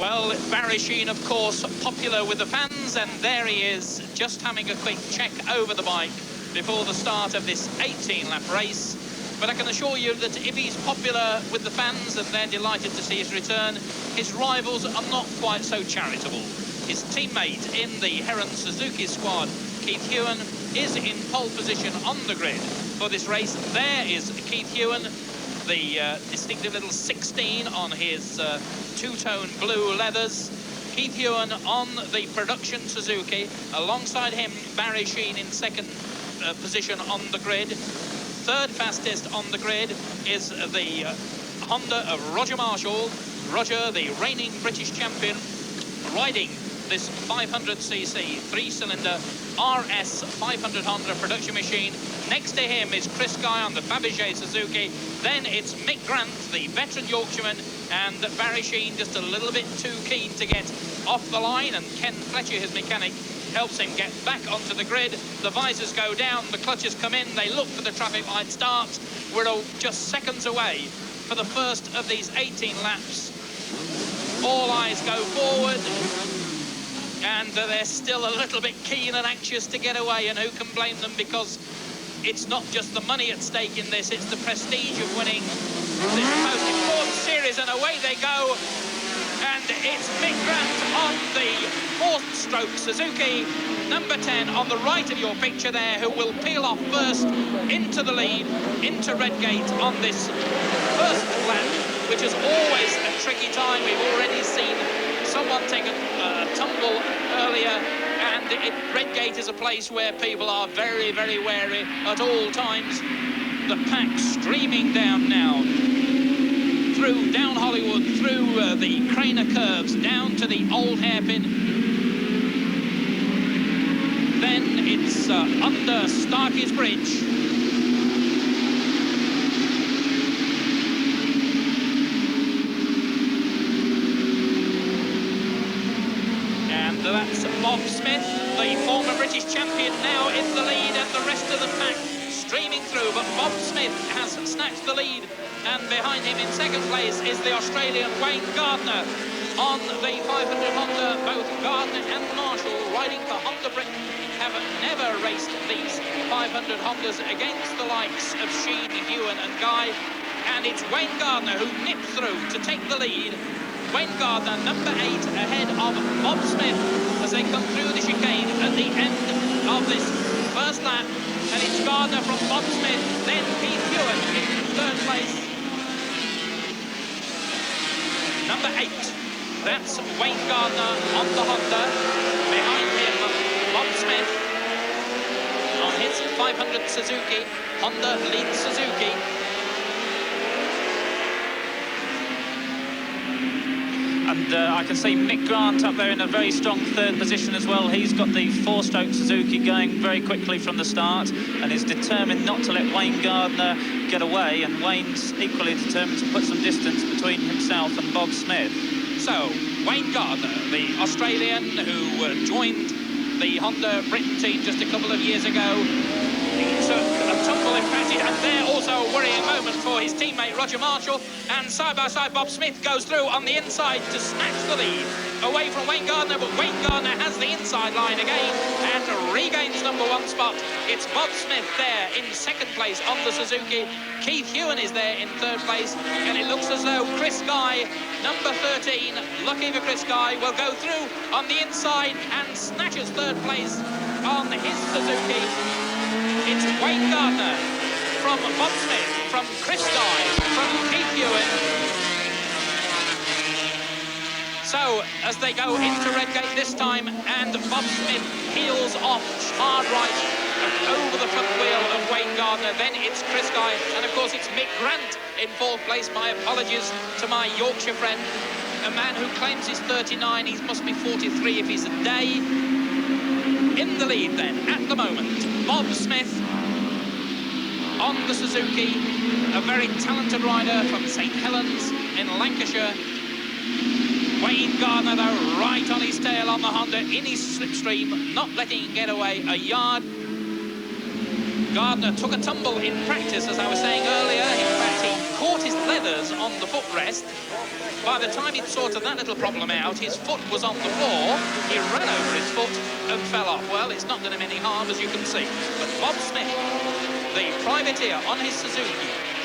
Well, Barry Sheen, of course, popular with the fans, and there he is, just having a quick check over the bike before the start of this 18-lap race. But I can assure you that if he's popular with the fans and they're delighted to see his return, his rivals are not quite so charitable. His teammate in the Heron Suzuki squad, Keith Hewen, is in pole position on the grid for this race. There is Keith Hewen, the distinctive little 16 on his two-tone blue leathers. Keith Hewen on the production Suzuki. Alongside him, Barry Sheen in second position on the grid. Third fastest on the grid is the Honda of Roger Marshall. Roger, the reigning British champion, riding this 500cc three-cylinder RS 500 Honda production machine. Next to him is Chris Guy on the Fabergé Suzuki. Then it's Mick Grant, the veteran Yorkshireman, and Barry Sheen just a little bit too keen to get off the line, and Ken Fletcher, his mechanic, helps him get back onto the grid. The visors go down, the clutches come in, they look for the traffic light start. We're just seconds away for the first of these 18 laps. All eyes go forward, and they're still a little bit keen and anxious to get away, and who can blame them, because it's not just the money at stake in this, it's the prestige of winning this most important series, and away they go. And it's Mick Grant on the fourth-stroke Suzuki, number 10 on the right of your picture there, who will peel off first into the lead, into Redgate on this first lap, which is always a tricky time. We've already seen someone take a tumble earlier, and Redgate is a place where people are very, very wary at all times. The pack streaming down now, down Hollywood, through the Craner curves, down to the old hairpin. Then it's under Starkey's Bridge. And that's Bob Smith, the former British champion, now in the lead, and the rest of the pack streaming through. But Bob Smith has snatched the lead. And behind him in second place is the Australian Wayne Gardner on the 500 Honda. Both Gardner and Marshall, riding for Honda Britain, have never raced these 500 Hondas against the likes of Sheen, Hewen and Guy. And it's Wayne Gardner who nipped through to take the lead. Wayne Gardner, number 8, ahead of Bob Smith as they come through the chicane at the end of this first lap. And it's Gardner from Bob Smith, then Keith Hewen in third place. Number 8, that's Wayne Gardner on the Honda. Behind him, Bob Smith on his 500 Suzuki. Honda leads Suzuki. And I can see Mick Grant up there in a very strong third position as well. He's got the four-stroke Suzuki going very quickly from the start and is determined not to let Wayne Gardner get away, and Wayne's equally determined to put some distance between himself and Bob Smith. So, Wayne Gardner, the Australian who joined the Honda Britain team just a couple of years ago, he took a tumble in passage, and there also a worrying moment for his teammate Roger Marshall, and side by side Bob Smith goes through on the inside to snatch the lead away from Wayne Gardner, but Wayne Gardner has the inside line again and regains number 1 spot. It's Bob Smith there in second place on the Suzuki. Keith Hewen is there in third place, and it looks as though Chris Guy, number 13, lucky for Chris Guy, will go through on the inside and snatches third place on his Suzuki. It's Wayne Gardner from Bob Smith, from Chris Guy, from Keith Hewen. So, as they go into Redgate this time, and Bob Smith peels off hard right and over the front wheel of Wayne Gardner, then it's Chris Guy, and of course it's Mick Grant in fourth place. My apologies to my Yorkshire friend, a man who claims he's 39, he must be 43 if he's a day. In the lead then, at the moment, Bob Smith on the Suzuki, a very talented rider from St Helens in Lancashire. Wayne Gardner, though, right on his tail on the Honda, in his slipstream, not letting him get away a yard. Gardner took a tumble in practice, as I was saying earlier. In fact, he caught his leather tethers on the footrest. By the time he'd sorted that little problem out, his foot was on the floor. He ran over his foot and fell off. Well, it's not done him any harm, as you can see. But Bob Smith, the privateer on his Suzuki,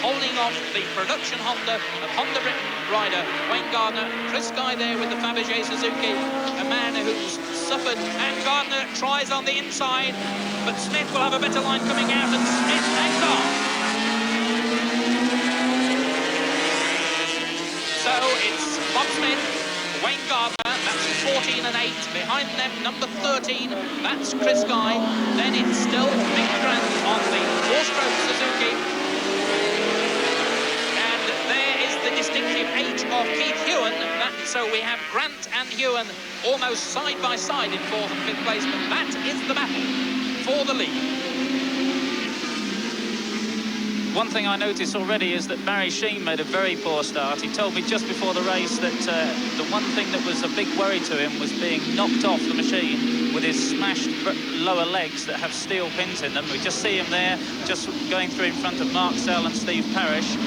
holding off the production Honda of Honda Britain rider Wayne Gardner. Chris Guy there with the Fabergé Suzuki, a man who's suffered, and Gardner tries on the inside, but Smith will have a better line coming out, and Smith hangs on. So it's Bob Smith, Wayne Gardner, that's 14 and 8. Behind them, number 13, that's Chris Guy. Then it's still Nick Grant on the 4-stroke Suzuki. The distinctive age of Keith Hewen. So we have Grant and Hewen almost side by side in 4th and 5th place, but that is the battle for the lead. One thing I noticed already is that Barry Sheen made a very poor start. He told me just before the race that the one thing that was a big worry to him was being knocked off the machine with his smashed lower legs that have steel pins in them. We just see him there, just going through in front of Mark Sell and Steve Parrish.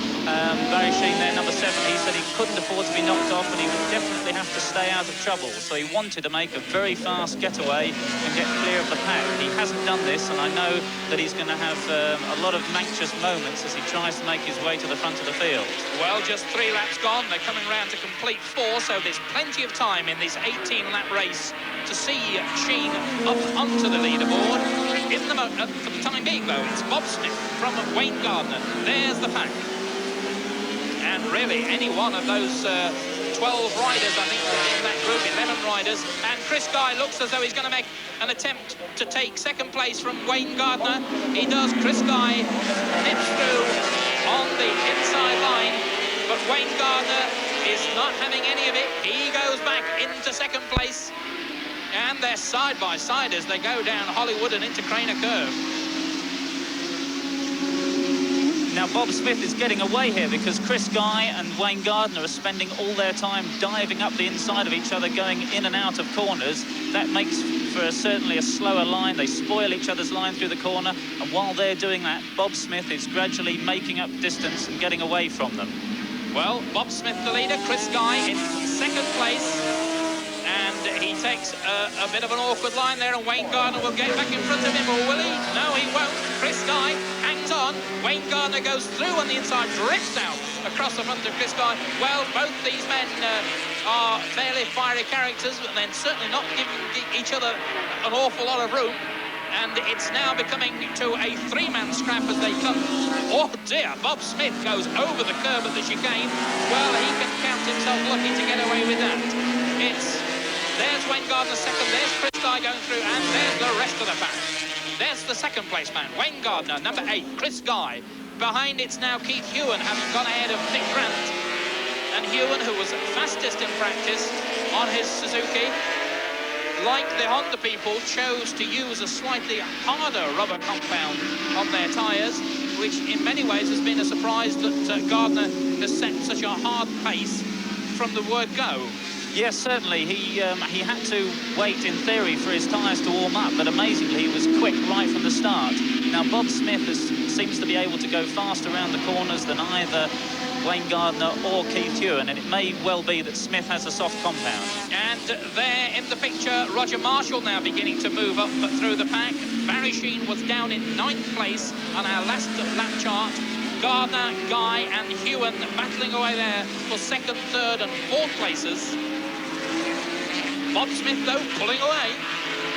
Barry Sheen there, number 7, he said he couldn't afford to be knocked off and he would definitely have to stay out of trouble. So he wanted to make a very fast getaway and get clear of the pack. He hasn't done this, and I know that he's going to have a lot of anxious moments as he tries to make his way to the front of the field. Well, just 3 laps gone. They're coming round to complete 4, so there's plenty of time in this 18-lap race to see Sheen up onto the leaderboard. For the time being, though, it's Bob Smith from Wayne Gardner. There's the pack. And really, any one of those 12 riders, I think, in that group, 11 riders. And Chris Guy looks as though he's going to make an attempt to take 2nd place from Wayne Gardner. He does. Chris Guy nips through on the inside line, but Wayne Gardner is not having any of it. He goes back into 2nd place, and they're side by side as they go down Hollywood and into Craner Curve. Now Bob Smith is getting away here because Chris Guy and Wayne Gardner are spending all their time diving up the inside of each other, going in and out of corners. That makes for certainly a slower line. They spoil each other's line through the corner, and while they're doing that, Bob Smith is gradually making up distance and getting away from them. Well, Bob Smith the leader, Chris Guy in 2nd place, and he takes a bit of an awkward line there, and Wayne Gardner will get back in front of him, or will he? No, he won't. Chris Guy hangs on. Wayne Gardner goes through on the inside, drifts out across the front of Chris Guy. Well, both these men are fairly fiery characters, and they're certainly not giving each other an awful lot of room. And it's now becoming to a 3-man scrap as they come. Oh dear, Bob Smith goes over the curb at the chicane. Well, he can count himself lucky to get away with that. There's Wayne Gardner 2nd, there's Chris Guy going through, and there's the rest of the pack. There's the 2nd place man, Wayne Gardner, number 8, Chris Guy. Behind it's now Keith Hewen, having gone ahead of Nick Grant. And Hewen, who was fastest in practice on his Suzuki, like the Honda people, chose to use a slightly harder rubber compound on their tyres, which in many ways has been a surprise that Gardner has set such a hard pace from the word go. Yes, certainly. He had to wait, in theory, for his tyres to warm up, but amazingly, he was quick right from the start. Now, Bob Smith seems to be able to go fast around the corners than either Wayne Gardner or Keith Hewen, and it may well be that Smith has a soft compound. And there in the picture, Roger Marshall now beginning to move up through the pack. Barry Sheen was down in 9th place on our last lap chart. Gardner, Guy and Hewen battling away there for 2nd, 3rd and 4th places. Bob Smith, though, pulling away.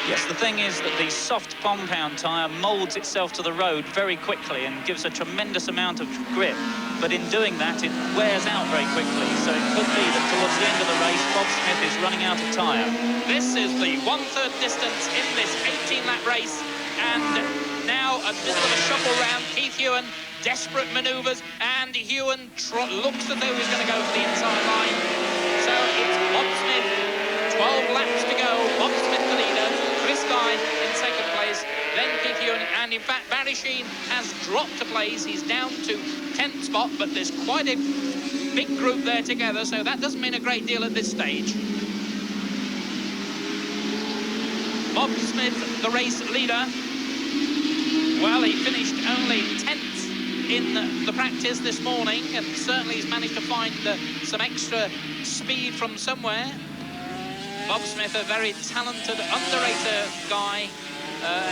Yes, the thing is that the soft compound tyre moulds itself to the road very quickly and gives a tremendous amount of grip. But in doing that, it wears out very quickly. So it could be that towards the end of the race, Bob Smith is running out of tyre. This is the 1/3 distance in this 18-lap race. And now a bit of a shuffle round. Keith Hewen, desperate manoeuvres. And Hewen looks as though he's going to go for the inside line. So it's Bob Smith. 12 laps to go. Bob Smith the leader, Chris Guy in 2nd place, then Keith Hewen, and in fact Barry Sheen has dropped a place. He's down to 10th spot, but there's quite a big group there together, so that doesn't mean a great deal at this stage. Bob Smith, the race leader. Well, he finished only 10th in the practice this morning, and certainly he's managed to find some extra speed from somewhere. Bob Smith, a very talented, underrated guy.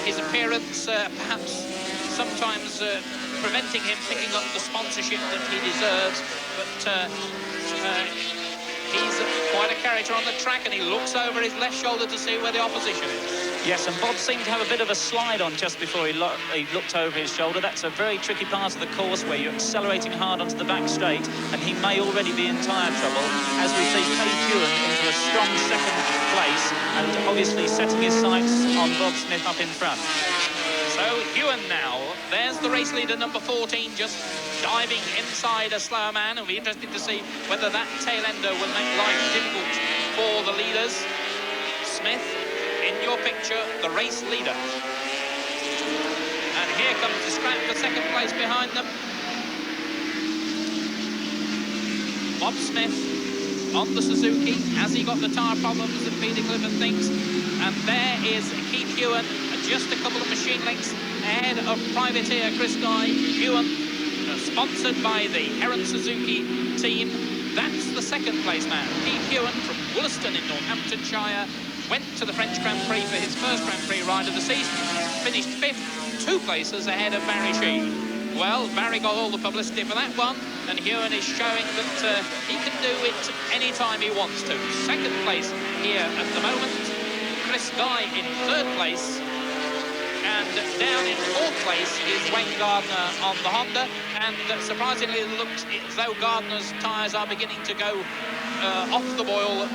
His appearance perhaps sometimes preventing him picking up the sponsorship that he deserves, but he's quite a character on the track, and he looks over his left shoulder to see where the opposition is. Yes, and Bob seemed to have a bit of a slide on just before he looked over his shoulder. That's a very tricky part of the course where you're accelerating hard onto the back straight, and he may already be in tyre trouble, as we see Keith Hewan into a strong second place, and obviously setting his sights on Bob Smith up in front. So Hewan now, there's the race leader, number 14, just diving inside a slower man. It'll be interesting to see whether that tail ender will make life difficult for the leaders. Smith, in your picture, the race leader. And here comes the scrap for second place behind them. Bob Smith on the Suzuki. Has he got the tyre problems and feeding clip and things? And there is Keith Hewan, just a couple of machine lengths ahead of privateer Chris Guy. Hewan, sponsored by the Heron Suzuki team. That's the second place man. Keith Hewan from Wollaston in Northamptonshire went to the French Grand Prix for his first Grand Prix ride of the season. Finished 5th, 2 places ahead of Barry Sheen. Well, Barry got all the publicity for that one, and Hewan is showing that he can do it anytime he wants to. Second place here at the moment. Chris Guy in 3rd place. And down in 4th place is Wayne Gardner on the Honda, and surprisingly it looks as though Gardner's tyres are beginning to go off the boil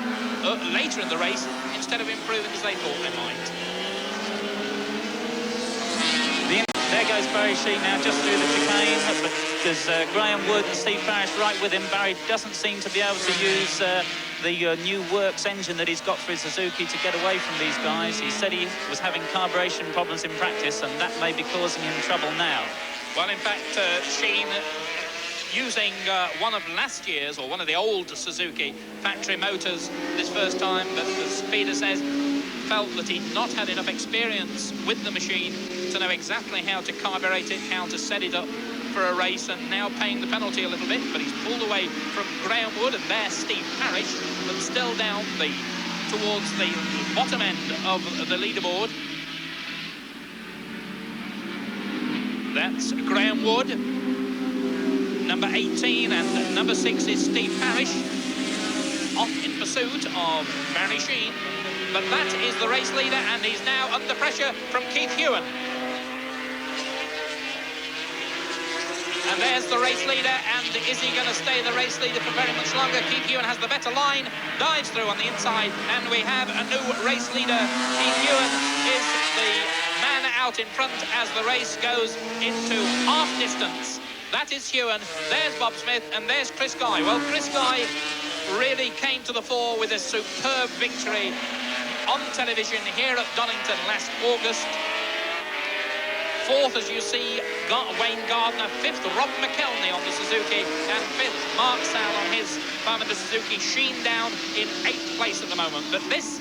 later in the race instead of improving as they thought they might. There goes Barry Sheet now just through the chicane, but there's Graham Wood and Steve Parrish right with him. Barry doesn't seem to be able to use the new Works engine that he's got for his Suzuki to get away from these guys. He said he was having carburation problems in practice, and that may be causing him trouble now. Well, in fact, Sheen, using one of last year's, or one of the old Suzuki factory motors this first time, but as Peter says, felt that he'd not had enough experience with the machine to know exactly how to carburate it, how to set it up for a race, and now paying the penalty a little bit, but he's pulled away from Graham Wood, and there's Steve Parrish, but still down towards the bottom end of the leaderboard. That's Graham Wood, number 18, and number 6 is Steve Parrish, off in pursuit of Barry Sheen. But that is the race leader, and he's now under pressure from Keith Hewan. And there's the race leader, and is he going to stay the race leader for very much longer? Keith Hewan has the better line, dives through on the inside, and we have a new race leader. Keith Hewan is the man out in front as the race goes into half distance. That is Hewan, there's Bob Smith, and there's Chris Guy. Well, Chris Guy really came to the fore with a superb victory on television here at Donington last August. 4th, as you see, Wayne Gardner. 5th, Rob McElney on the Suzuki, and 5th, Mark Sal on his 500 Suzuki. Sheen down in 8th place at the moment. But this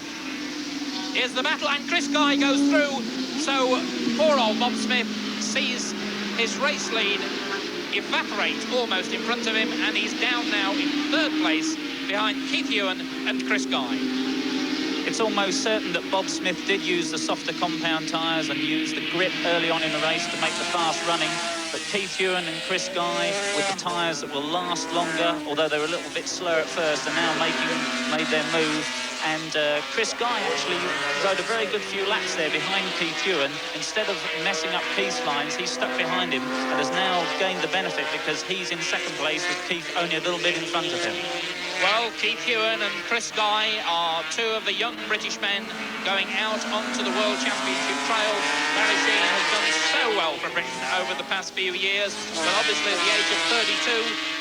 is the battle, and Chris Guy goes through. So poor old Bob Smith sees his race lead evaporate almost in front of him, and he's down now in 3rd place behind Keith Hewan and Chris Guy. It's almost certain that Bob Smith did use the softer compound tyres and use the grip early on in the race to make the fast running. But Keith Hewan and Chris Guy, with the tyres that will last longer, although they were a little bit slower at first, are now made their move. And Chris Guy actually rode a very good few laps there behind Keith Hewan. Instead of messing up Keith's lines, he stuck behind him and has now gained the benefit because he's in 2nd place with Keith only a little bit in front of him. Well, Keith Hewan and Chris Guy are 2 of the young British men going out onto the World Championship trail. Barry Sheen has done so well for Britain over the past few years, but obviously at the age of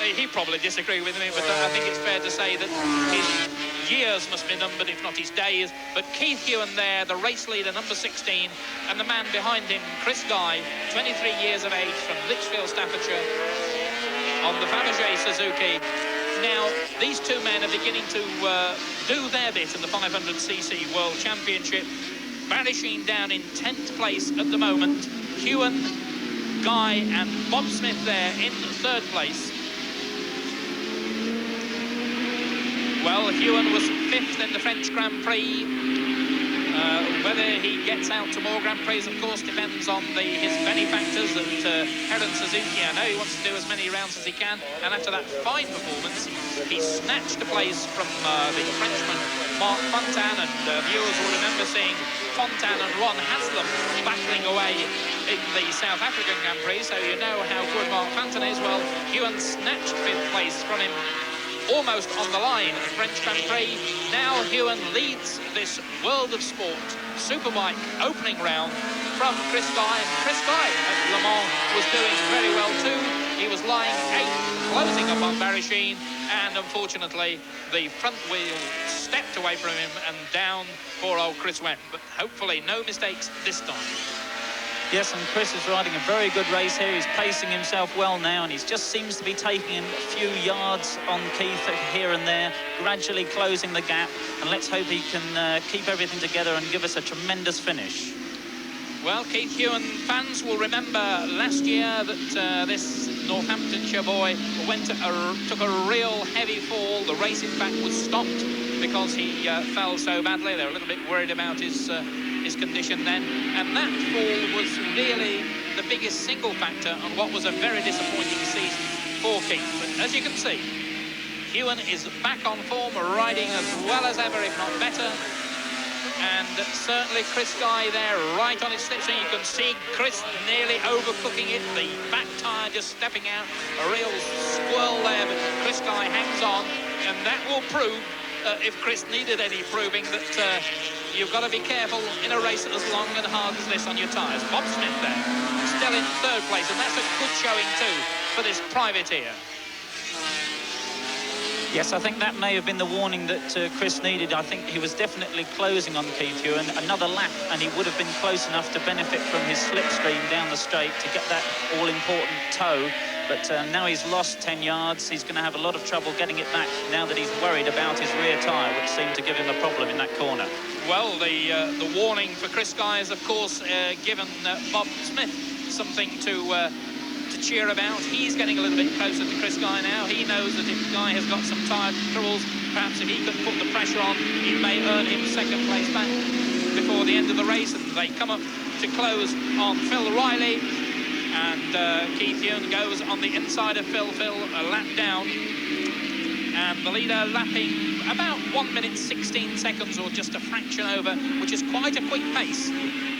32, he probably disagree with me, but I think it's fair to say that his years must be numbered, if not his days. But Keith Hewan there, the race leader, number 16, and the man behind him, Chris Guy, 23 years of age, from Lichfield, Staffordshire, on the Fabergé Suzuki. Now, these 2 men are beginning to do their bit in the 500cc World Championship. Barry Sheen down in 10th place at the moment. Hewan Guy and Bob Smith there in third place. Well, Huon was fifth in the French Grand Prix. Whether he gets out to more Grand Prix, of course, depends on his benefactors at Heron Suzuki. I know he wants to do as many rounds as he can, and after that fine performance, he snatched the place from the Frenchman Marc Fontaine, and viewers will remember seeing Fontaine and Ron Haslam battling away in the South African Grand Prix, so you know how good Marc Fontaine is. Well, Huon snatched fifth place from him almost on the line at French Grand Prix. Now Huon leads this World of Sport Superbike opening round from Chris Guy. And Chris Guy at Le Mans was doing very well too. He was lying 8th, closing up on Barry Sheene, and unfortunately the front wheel stepped away from him and down poor old Chris went. But hopefully no mistakes this time. Yes, and Chris is riding a very good race here. He's pacing himself well now, and he just seems to be taking a few yards on Keith here and there, gradually closing the gap. And let's hope he can keep everything together and give us a tremendous finish. Well, Keith Huon fans will remember last year that this Northamptonshire boy took a real heavy fall. The race, in fact, was stopped because he fell so badly. They were a little bit worried about his condition then, and that fall was really the biggest single factor on what was a very disappointing season for Keith. But as you can see, Huon is back on form, riding as well as ever, if not better. And certainly Chris Guy there right on his slipstream. You can see Chris nearly overcooking it, the back tyre just stepping out, a real squirrel there, but Chris Guy hangs on, and that will prove, if Chris needed any proving, that you've got to be careful in a race as long and hard as this on your tyres. Bob Smith there, still in third place, and that's a good showing too for this privateer. Yes, I think that may have been the warning that Chris needed. I think he was definitely closing on Keith Huon. Another lap, and he would have been close enough to benefit from his slipstream down the straight to get that all-important toe. But now he's lost 10 yards. He's going to have a lot of trouble getting it back now that he's worried about his rear tyre, which seemed to give him a problem in that corner. Well, the warning for Chris Guy is, of course, given Bob Smith something to cheer about. He's getting a little bit closer to Chris Guy now. He knows that if Guy has got some tyre troubles, perhaps if he can put the pressure on, he may earn him second place back before the end of the race. And they come up to close on Phil Riley, and Keith Huon goes on the inside of Phil a lap down, and the leader lapping about 1 minute 16 seconds, or just a fraction over, which is quite a quick pace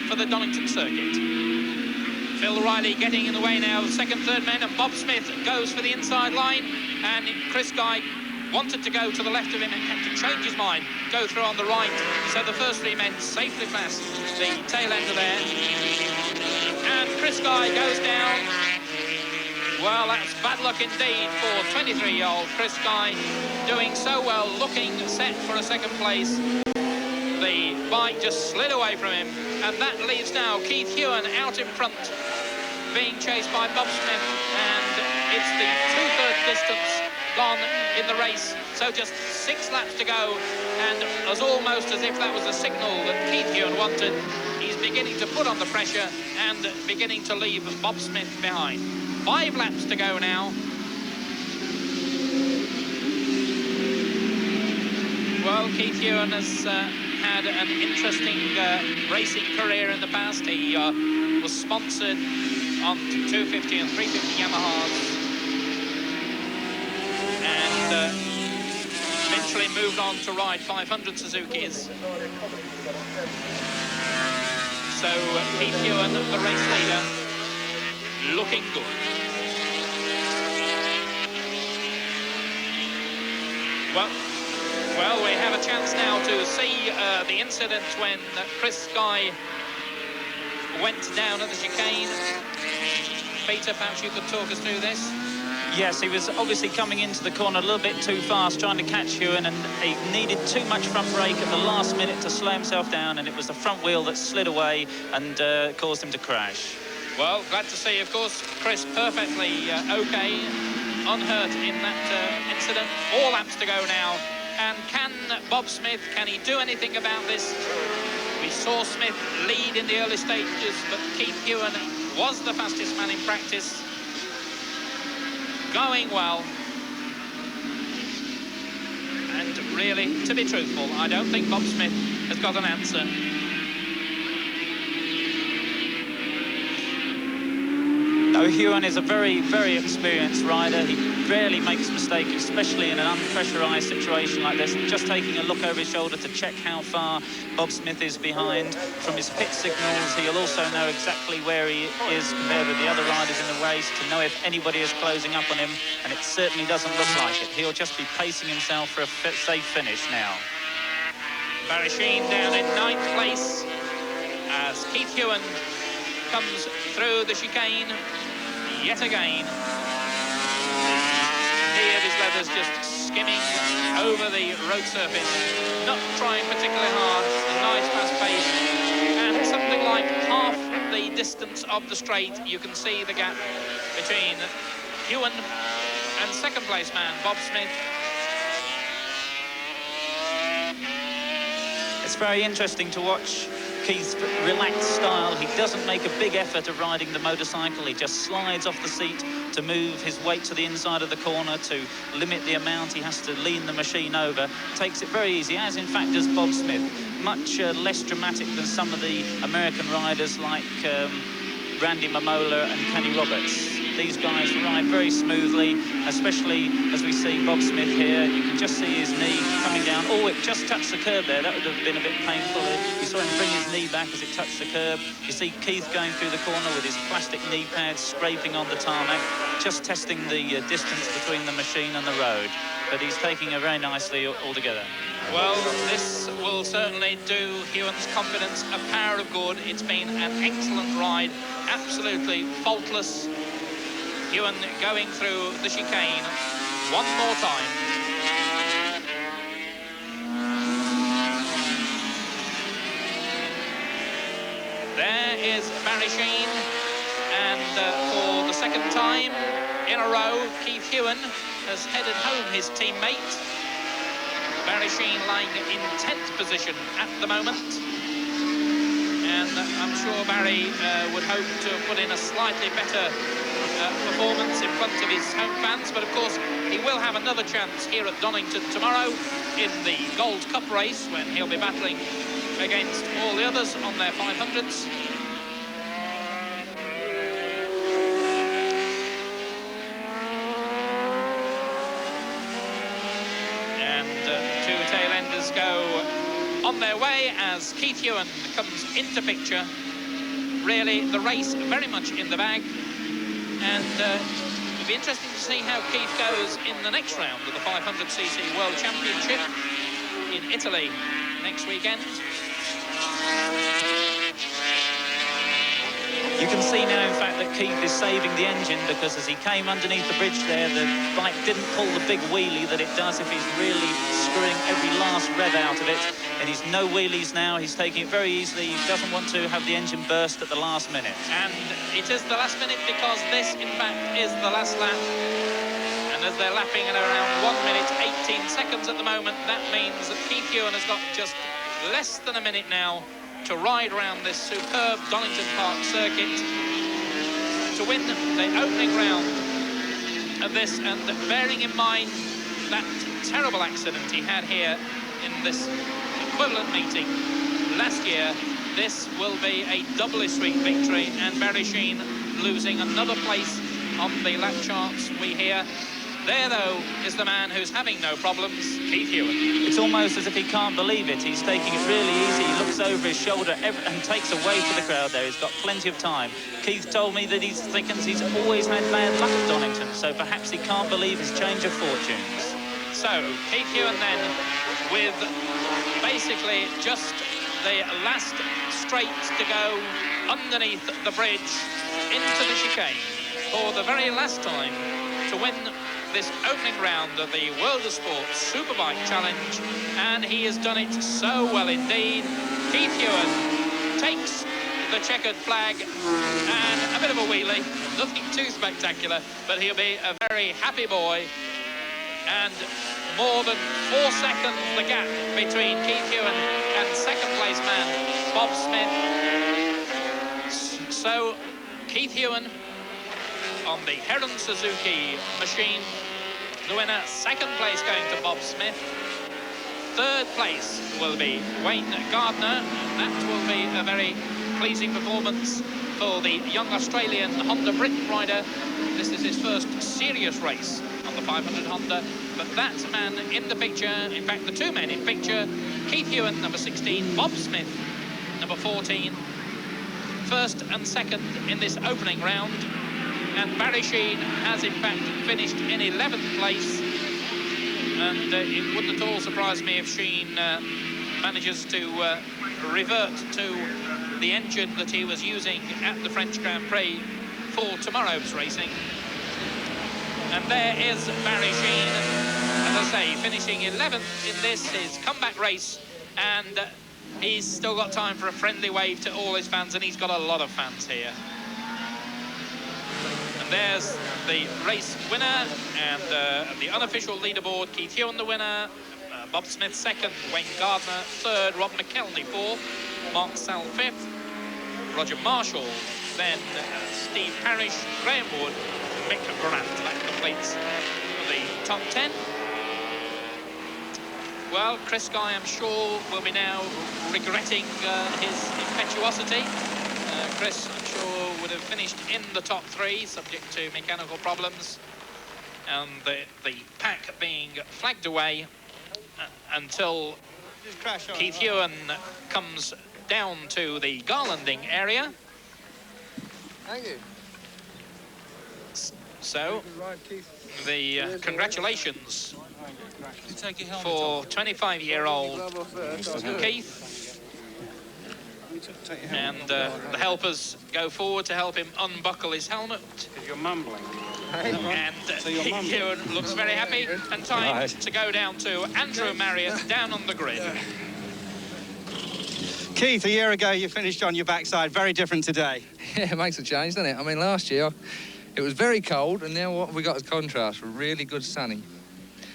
for the Donington circuit. Phil Riley getting in the way now, second, third men, and Bob Smith goes for the inside line, and Chris Guy wanted to go to the left of him and had to change his mind, go through on the right, so the first three men safely past the tail end of there, and Chris Guy goes down. Well, that's bad luck indeed for 23-year-old Chris Guy, doing so well, looking set for a second place. The bike just slid away from him, and that leaves now Keith Huon out in front, being chased by Bob Smith, and it's the two-thirds distance gone in the race, so just 6 laps to go, and as almost as if that was a signal that Keith Huon wanted, he's beginning to put on the pressure and beginning to leave Bob Smith behind. 5 laps to go now. Well, Keith Huon has had an interesting racing career in the past. He was sponsored on 250 and 350 Yamahas, and eventually moved on to ride 500 Suzukis. So Keith Huon, the race leader, looking good. Well, we have a chance now to see the incident when Chris Guy went down at the chicane. Peter, perhaps you could talk us through this? Yes, he was obviously coming into the corner a little bit too fast, trying to catch Huon, and he needed too much front brake at the last minute to slow himself down, and it was the front wheel that slid away and caused him to crash. Well, glad to see, of course, Chris perfectly okay, unhurt in that incident. 4 laps to go now. And can Bob Smith, can he do anything about this? We saw Smith lead in the early stages, but Keith Huon was the fastest man in practice. Going well. And really, to be truthful, I don't think Bob Smith has got an answer. No, Hugt is a very, very experienced rider. He rarely makes mistakes, especially in an unpressurised situation like this. Just taking a look over his shoulder to check how far Bob Smith is behind. From his pit signals, he'll also know exactly where he is compared with the other riders in the race, to know if anybody is closing up on him, and it certainly doesn't look like it. He'll just be pacing himself for a safe finish now. Barry Sheen down in 9th place as Keith Hugt comes through the chicane yet again. The knee of his leathers just skimming over the road surface, not trying particularly hard, a nice fast pace, and something like half the distance of the straight. You can see the gap between Hugt and second place man Bob Smith. It's very interesting to watch Keith's relaxed style. He doesn't make a big effort of riding the motorcycle. He just slides off the seat to move his weight to the inside of the corner to limit the amount he has to lean the machine over. Takes it very easy, as in fact does Bob Smith. Much less dramatic than some of the American riders like Randy Mamola and Kenny Roberts. These guys ride very smoothly, especially as we see Bob Smith here. You can just see his knee coming down. Oh, it just touched the curb there. That would have been a bit painful. You saw him bring his knee back as it touched the curb. You see Keith going through the corner with his plastic knee pads scraping on the tarmac, just testing the distance between the machine and the road. But he's taking it very nicely altogether. Well, this will certainly do Hught's confidence a power of good. It's been an excellent ride, absolutely faultless. Hugt going through the chicane one more time. There is Barry Sheen, and for the second time in a row, Keith Hugt has headed home his teammate. Barry Sheen lying in 10th position at the moment. And I'm sure Barry would hope to put in a slightly better performance in front of his home fans, but of course he will have another chance here at Donington tomorrow in the Gold Cup race, when he'll be battling against all the others on their 500s. And two tail-enders go on their way as Keith Hugt comes into picture. Really, the race very much in the bag. And it'll be interesting to see how Keith goes in the next round of the 500cc World Championship in Italy next weekend. You can see now, in fact, that Keith is saving the engine, because as he came underneath the bridge there, the bike didn't pull the big wheelie that it does if he's really screwing every last rev out of it. And he's no wheelies now. He's taking it very easily. He doesn't want to have the engine burst at the last minute. And it is the last minute, because this, in fact, is the last lap. And as they're lapping at around 1 minute 18 seconds at the moment, that means that Keith Hugt has got just less than a minute now to ride around this superb Donington Park circuit to win the opening round of this. And bearing in mind that terrible accident he had here in this equivalent meeting last year, this will be a doubly sweet victory, and Barry Sheen losing another place on the lap charts, we hear. There, though, is the man who's having no problems, Keith Hugt. It's almost as if he can't believe it. He's taking it really easy. He looks over his shoulder and takes a wave to the crowd there. He's got plenty of time. Keith told me that he thickens. He's always had bad luck at Donington, so perhaps he can't believe his change of fortunes. So, Keith Hugt then, with basically just the last straight to go underneath the bridge into the chicane for the very last time to win this opening round of the World of Sports Superbike Challenge, and he has done it so well indeed. Keith Hugt takes the checkered flag and a bit of a wheelie, nothing too spectacular, but he'll be a very happy boy. And more than 4 seconds the gap between Keith Hugt and second place man Bob Smith. So Keith Hewen on the Heron Suzuki machine. The winner, second place going to Bob Smith. Third place will be Wayne Gardner. That will be a very pleasing performance for the young Australian Honda Britain rider. This is his first serious race on the 500 Honda. But that man in the picture, in fact, the two men in picture, Keith Hewen, number 16, Bob Smith, number 14. First and second in this opening round. And Barry Sheene has, in fact, finished in 11th place. And it wouldn't at all surprise me if Sheene manages to revert to the engine that he was using at the French Grand Prix for tomorrow's racing. And there is Barry Sheene, as I say, finishing 11th in this, his comeback race. And he's still got time for a friendly wave to all his fans, and he's got a lot of fans here. And there's the race winner, and the unofficial leaderboard, Keith Hewen the winner, Bob Smith second, Wayne Gardner third, Rob McElhenney fourth, Mark Sal fifth, Roger Marshall, then Steve Parrish, Graham Wood, Mick Grant. That completes the top 10. Well, Chris Guy, I'm sure, will be now regretting his impetuosity. Chris, I'm sure, would have finished in the top 3, subject to mechanical problems. And the pack being flagged away until Keith Hewen comes down to the garlanding area. Thank you. So, the congratulations for 25-year-old Keith. And the helpers go forward to help him unbuckle his helmet. You're mumbling. And Keith Hewen looks very happy. And time to go down to Andrew Marriott down on the grid. Keith, a year ago you finished on your backside. Very different today. Yeah, it makes a change, doesn't it? I mean, last year it was very cold, and now what we got as contrast, really good sunny.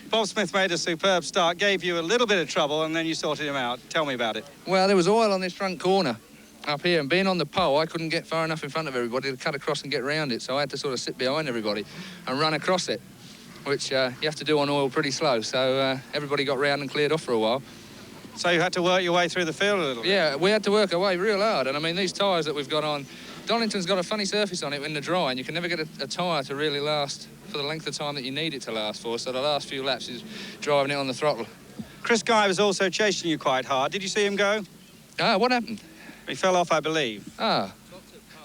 Bob Smith made a superb start, gave you a little bit of trouble, and then you sorted him out. Tell me about it. Well, there was oil on this front corner up here, and being on the pole, I couldn't get far enough in front of everybody to cut across and get round it, so I had to sort of sit behind everybody and run across it, which you have to do on oil pretty slow, so everybody got round and cleared off for a while. So you had to work your way through the field a little bit? Yeah, we had to work our way real hard, and I mean, these tyres that we've got on, Donington's got a funny surface on it in the dry, and you can never get a tyre to really last for the length of time that you need it to last for, so the last few laps is driving it on the throttle. Chris Guy was also chasing you quite hard. Did you see him go? Ah, what happened? He fell off, I believe. Ah,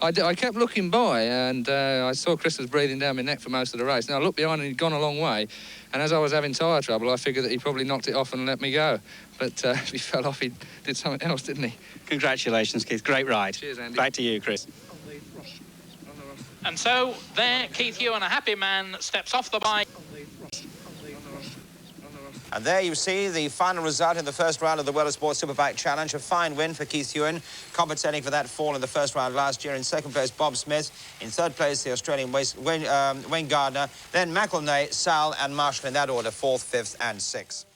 I kept looking by, and I saw Chris was breathing down my neck for most of the race. Now, I looked behind and he'd gone a long way, and as I was having tyre trouble, I figured that he probably knocked it off and let me go. But if he fell off, he did something else, didn't he? Congratulations, Keith. Great ride. Cheers, Andy. Back to you, Chris. And so there, Keith Hewen, a happy man, steps off the bike. And there you see the final result in the first round of the World of Sport Superbike Challenge. A fine win for Keith Hewen, compensating for that fall in the first round last year. In second place, Bob Smith. In third place, the Australian Wayne Gardner. Then McElhenney, Sal and Marshall in that order, 4th, 5th and 6th.